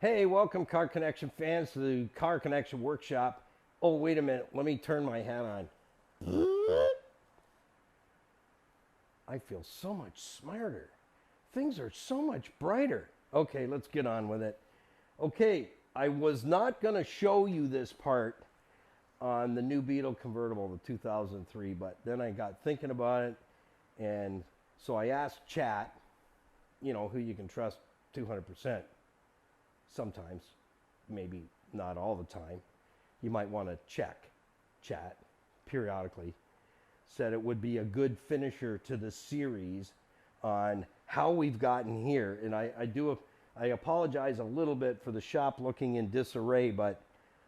Hey, welcome Car Connection fans to the Car Connection Workshop. Oh, wait a minute. Let me turn my hat on. I feel so much smarter. Things are so much brighter. Okay, let's get on with it. Okay, I was not going to show you this part on the new Beetle convertible, the 2003, but then I got thinking about it, and so I asked Chat, you know, who you can trust 200%. Sometimes, maybe not all the time. You might want to check Chat periodically. Said it would be a good finisher to the series on how we've gotten here. And I apologize a little bit for the shop looking in disarray, but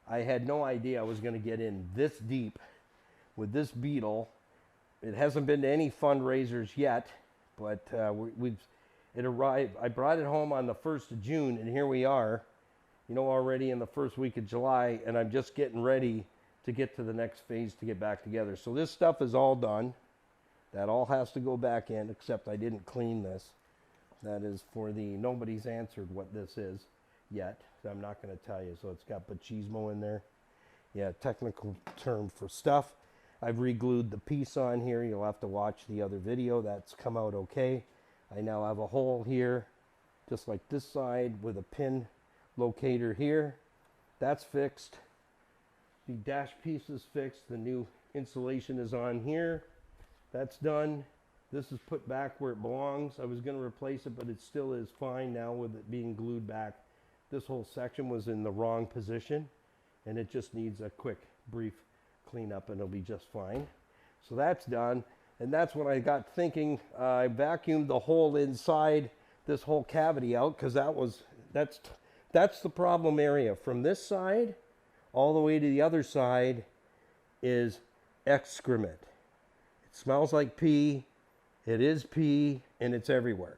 I had no idea I was going to get in this deep with this Beetle. It hasn't been to any fundraisers yet, but it arrived. I brought it home on the 1st of June, and here we are, you know, already in the first week of July, and I'm just getting ready to get to the next phase to get back together. So this stuff is all done. That all has to go back in, except I didn't clean this. That is for the, nobody's answered what this is yet, so I'm not going to tell you. So it's got machismo in there. Yeah, technical term for stuff. I've re-glued the piece on here. You'll have to watch the other video. That's come out okay. I now have a hole here, just like this side, with a pin locator here. That's fixed. The dash piece is fixed. The new insulation is on here. That's done. This is put back where it belongs. I was going to replace it, but it still is fine now with it being glued back. This whole section was in the wrong position, and it just needs a quick, brief cleanup, and it'll be just fine. So that's done. And that's when I got thinking. I vacuumed the hole inside this whole cavity out, because that's the problem area. From this side all the way to the other side is excrement. It smells like pee. It is pee, and it's everywhere.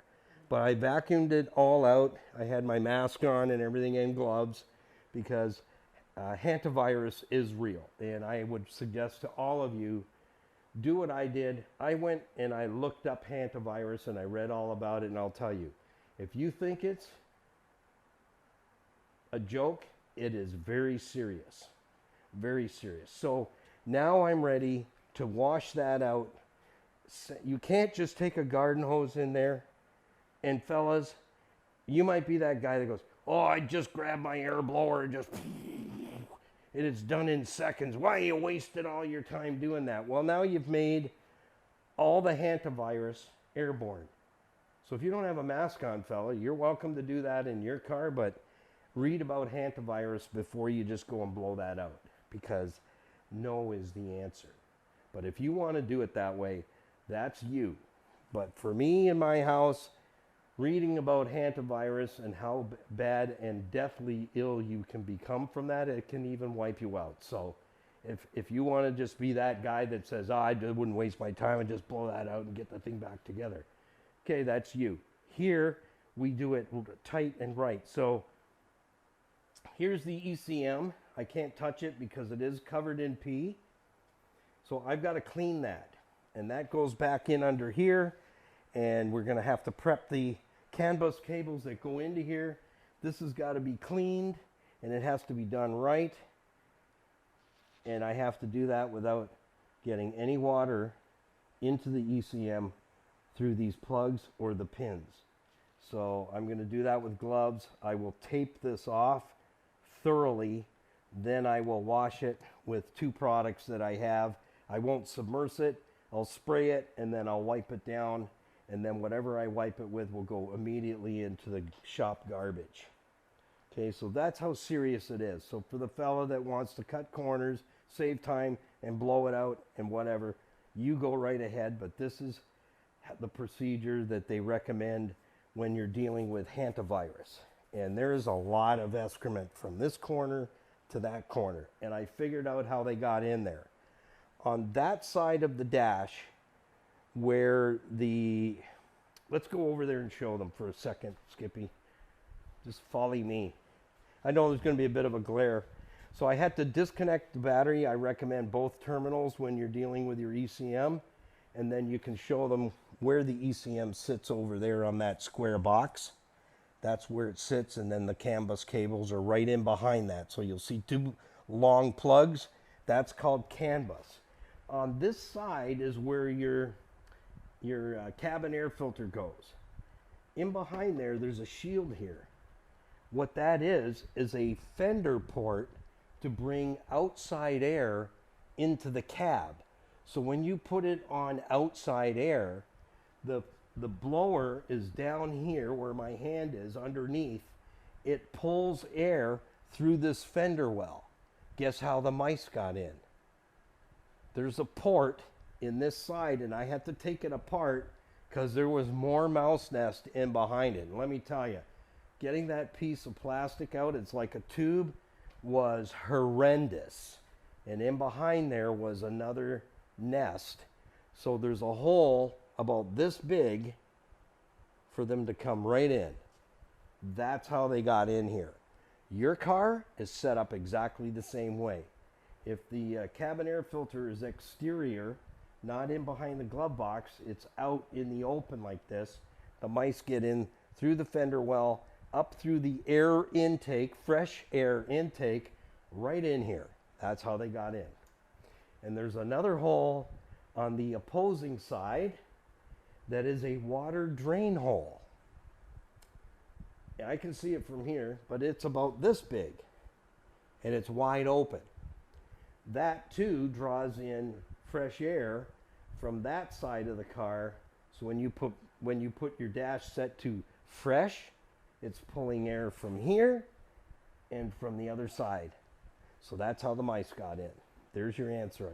But I vacuumed it all out. I had my mask on and everything, and gloves, because Hantavirus is real. And I would suggest to all of you, do what I did. I went and I looked up Hantavirus, and I read all about it, and I'll tell you, if you think it's a joke, it is very serious. Very serious. So now I'm ready to wash that out. You can't just take a garden hose in there. And fellas, you might be that guy that goes, oh, I just grabbed my air blower and just, it is done in seconds. Why you wasted all your time doing that? Well, now you've made all the Hantavirus airborne. So if you don't have a mask on, fella, you're welcome to do that in your car, but read about Hantavirus before you just go and blow that out, because no is the answer. But if you want to do it that way, that's you. But for me in my house, reading about Hantavirus and how bad and deathly ill you can become from that, it can even wipe you out. So if you want to just be that guy that says, oh, I wouldn't waste my time and just blow that out and get the thing back together, okay, that's you. Here, we do it tight and right. So here's the ECM. I can't touch it because it is covered in pee. So I've got to clean that. And that goes back in under here. And we're going to have to prep the CAN bus cables that go into here. This has got to be cleaned, and it has to be done right. And I have to do that without getting any water into the ECM through these plugs or the pins. So I'm going to do that with gloves. I will tape this off thoroughly. Then I will wash it with two products that I have. I won't submerge it. I'll spray it, and then I'll wipe it down. And then whatever I wipe it with will go immediately into the shop garbage. Okay, so that's how serious it is. So for the fella that wants to cut corners, save time, and blow it out and whatever, you go right ahead. But this is the procedure that they recommend when you're dealing with Hantavirus. And there's a lot of excrement from this corner to that corner. And I figured out how they got in there. On that side of the dash, where the, let's go over there and show them for a second, Skippy. Just follow me. I know there's going to be a bit of a glare. So I had to disconnect the battery. I recommend both terminals when you're dealing with your ECM. And then you can show them where the ECM sits over there on that square box. That's where it sits, and then the CAN bus cables are right in behind that. So you'll see two long plugs. That's called CAN bus. On this side is where your cabin air filter goes. In behind there, there's a shield here. What that is a fender port to bring outside air into the cab. So when you put it on outside air, the blower is down here where my hand is underneath. It pulls air through this fender well. Guess how the mice got in? There's a port in this side, and I had to take it apart because there was more mouse nest in behind it. And let me tell you, getting that piece of plastic out, it's like a tube, was horrendous. And in behind there was another nest. So there's a hole about this big for them to come right in. That's how they got in here. Your car is set up exactly the same way. If the cabin air filter is exterior, not in behind the glove box, it's out in the open like this, the mice get in through the fender well, up through the air intake, fresh air intake, right in here. That's how they got in. And there's another hole on the opposing side that is a water drain hole. I can see it from here, but it's about this big, and it's wide open. That too draws in fresh air from that side of the car. So when you put your dash set to fresh, it's pulling air from here and from the other side. So that's how the mice got in. There's your answer.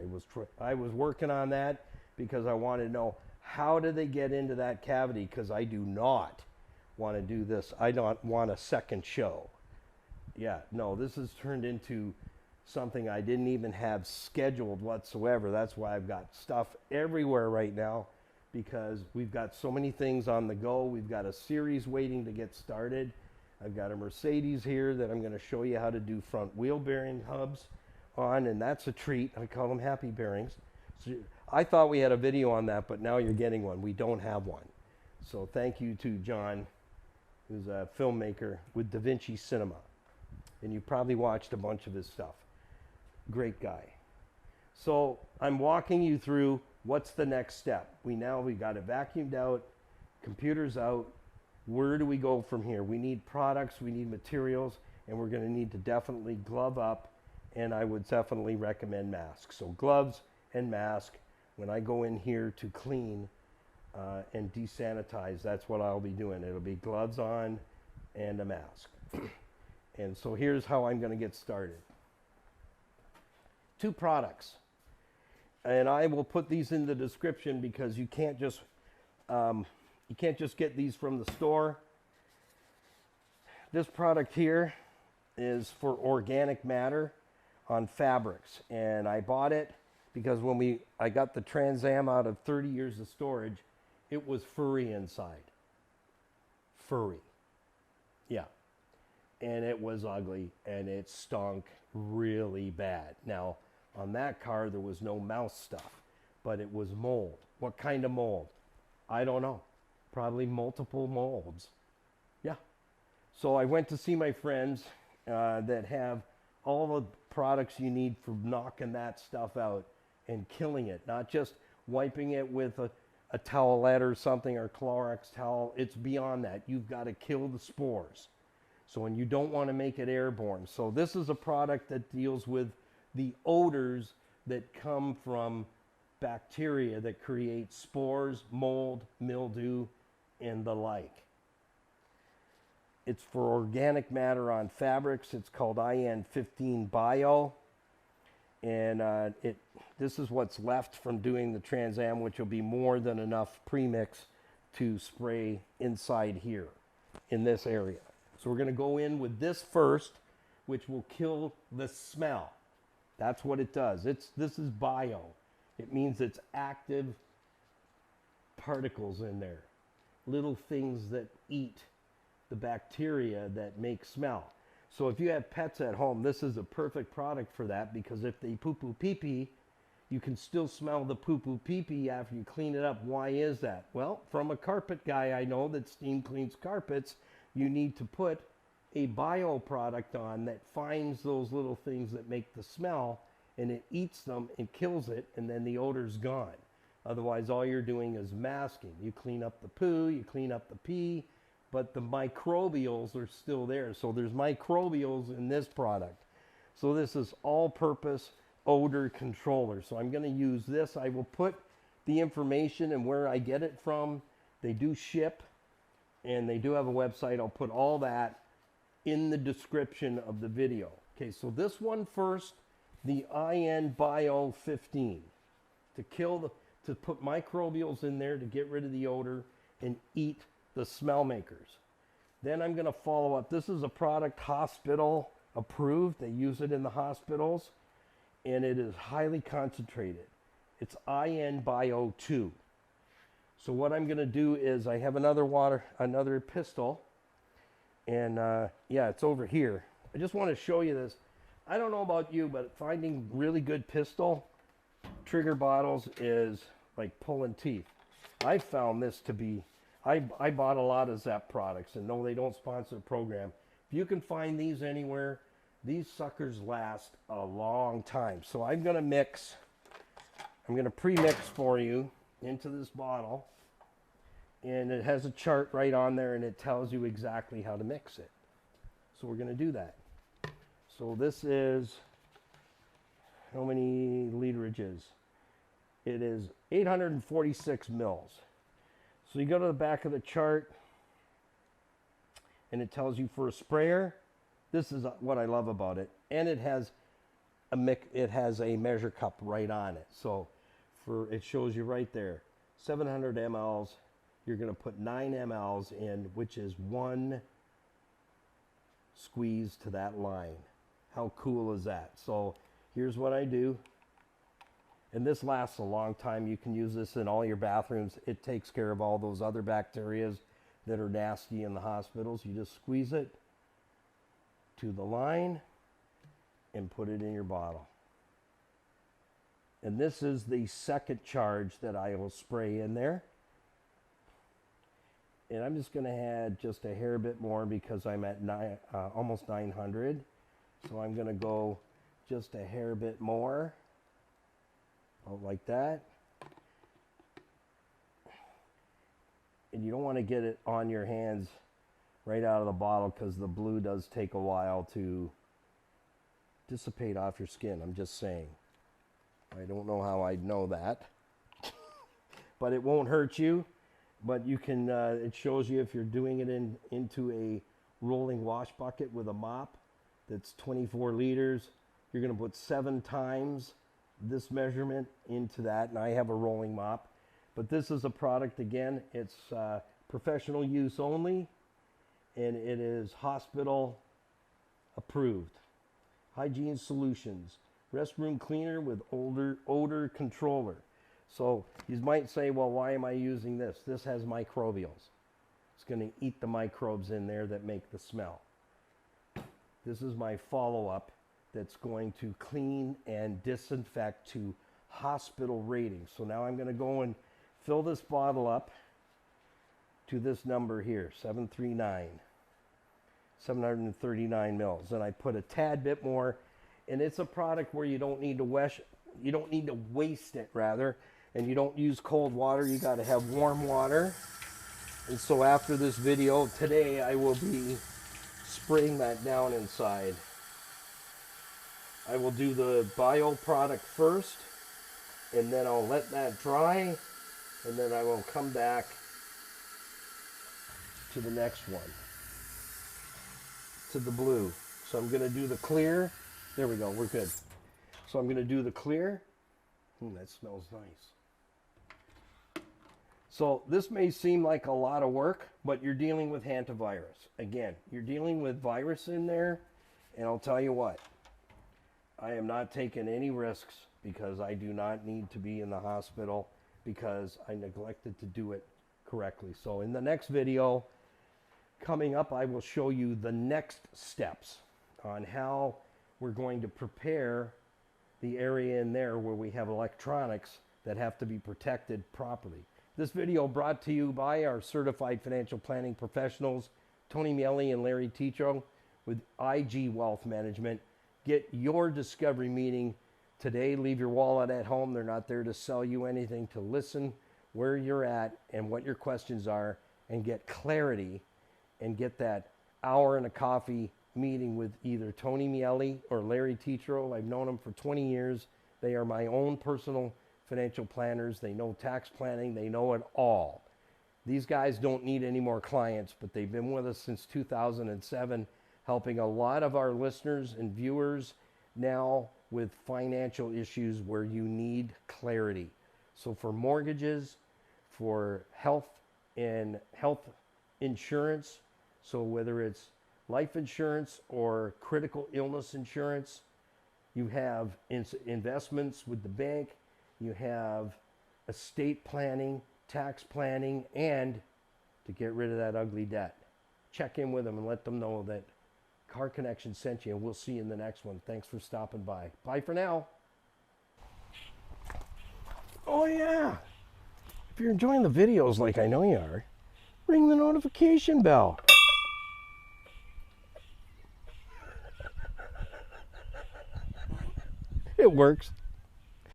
I was working on that because I wanted to know, how did they get into that cavity? Because I do not want to do this. I don't want a second show. Yeah, no, this has turned into something I didn't even have scheduled whatsoever. That's why I've got stuff everywhere right now, because we've got so many things on the go. We've got a series waiting to get started. I've got a Mercedes here that I'm going to show you how to do front wheel bearing hubs on, and that's a treat. I call them happy bearings. So I thought we had a video on that, but now you're getting one. We don't have one. So thank you to John, who's a filmmaker with Da Vinci Cinema. And you probably watched a bunch of his stuff. Great guy. So I'm walking you through what's the next step. We got it vacuumed out, computers out. Where do we go from here? We need products, we need materials, and we're going to need to definitely glove up, and I would definitely recommend masks. So gloves and mask. When I go in here to clean and desanitize, that's what I'll be doing. It'll be gloves on and a mask. And so here's how I'm going to get started. 2 products, and I will put these in the description because you can't just get these from the store. This product here is for organic matter on fabrics, and I bought it because when I got the Trans Am out of 30 years of storage, it was furry inside. Furry. Yeah. And it was ugly, and it stunk really bad. Now, on that car, there was no mouse stuff, but it was mold. What kind of mold? I don't know. Probably multiple molds. Yeah. So I went to see my friends that have all the products you need for knocking that stuff out and killing it, not just wiping it with a towelette or something, or Clorox towel. It's beyond that. You've got to kill the spores. So, and you don't want to make it airborne. So this is a product that deals with the odors that come from bacteria that create spores, mold, mildew, and the like. It's for organic matter on fabrics. It's called IN15 Bio. And this is what's left from doing the Trans Am, which will be more than enough premix to spray inside here in this area. So we're going to go in with this first, which will kill the smell. That's what it does. This is bio. It means it's active particles in there, little things that eat the bacteria that make smell. So if you have pets at home, this is a perfect product for that, because if they poo-poo pee-pee, you can still smell the poo-poo pee-pee after you clean it up. Why is that? Well, from a carpet guy I know that steam cleans carpets, you need to put a bio product on that finds those little things that make the smell, and it eats them and kills it, and then the odor's gone. Otherwise, all you're doing is masking. You clean up the poo, you clean up the pee, but the microbials are still there. So there's microbials in this product. So this is all-purpose odor controller. So I'm going to use this. I will put the information and where I get it from. They do ship, and they do have a website. I'll put all that in the description of the video. Okay, so this one first, the IN Bio 15, to put microbials in there to get rid of the odor and eat the smell makers. Then I'm going to follow up. This is a product hospital approved. They use it in the hospitals, and it is highly concentrated. It's IN Bio 2. So what I'm going to do is I have another pistol, and yeah, it's over here. I just want to show you this. I don't know about you, but finding really good pistol trigger bottles is like pulling teeth. I found this to be, I bought a lot of Zep products, and no, they don't sponsor the program. If you can find these anywhere, these suckers last a long time. So I'm going to pre-mix for you into this bottle, and it has a chart right on there, and it tells you exactly how to mix it. So we're going to do that. So this is, how many literages? It is 846 mils. So you go to the back of the chart, and it tells you for a sprayer. This is what I love about it, and it has a measure cup right on it. So it shows you right there, 700 mLs. You're going to put 9 mLs in, which is 1 squeeze to that line. How cool is that? So here's what I do. And this lasts a long time. You can use this in all your bathrooms. It takes care of all those other bacteria that are nasty in the hospitals. You just squeeze it to the line and put it in your bottle. And this is the second charge that I will spray in there. And I'm just going to add just a hair bit more because I'm at almost 900. So I'm going to go just a hair bit more. Like that. And you don't want to get it on your hands right out of the bottle because the blue does take a while to dissipate off your skin. I'm just saying. I don't know how I'd know that. But it won't hurt you. But you can, it shows you if you're doing it into a rolling wash bucket with a mop that's 24 liters, you're going to put 7 times this measurement into that, and I have a rolling mop. But this is a product, again, it's professional use only, and it is hospital approved. Hygiene Solutions, restroom cleaner with odor controller. So you might say, well, why am I using this? This has microbials. It's going to eat the microbes in there that make the smell. This is my follow-up that's going to clean and disinfect to hospital ratings. So now I'm going to go and fill this bottle up to this number here, 739 mils. And I put a tad bit more, and it's a product where you don't need to waste it rather, and you don't use cold water. You got to have warm water. And so after this video today, I will be spraying that down inside. I will do the bio product first, and then I'll let that dry, and then I will come back to the next one, to the blue. So I'm going to do the clear. There we go, we're good. So I'm going to do the clear. That smells nice. So this may seem like a lot of work, but you're dealing with hantavirus. Again, you're dealing with virus in there, and I'll tell you what, I am not taking any risks because I do not need to be in the hospital because I neglected to do it correctly. So in the next video coming up, I will show you the next steps on how we're going to prepare the area in there where we have electronics that have to be protected properly. This video brought to you by our certified financial planning professionals, Tony Miele and Larry Tetro with IG Wealth Management. Get your discovery meeting today. Leave your wallet at home. They're not there to sell you anything, to listen where you're at and what your questions are and get clarity and get that hour and a coffee meeting with either Tony Miele or Larry Tetro. I've known them for 20 years. They are my own personal financial planners. They know tax planning. They know it all. These guys don't need any more clients, but they've been with us since 2007, helping a lot of our listeners and viewers now with financial issues where you need clarity. So for mortgages, for health and health insurance, so whether it's life insurance or critical illness insurance, you have investments with the bank, you have estate planning, tax planning, and to get rid of that ugly debt. Check in with them and let them know that Car Connection sent you, and we'll see you in the next one. Thanks for stopping by. Bye for now. Oh yeah, if you're enjoying the videos like I know you are, ring the notification bell. It works.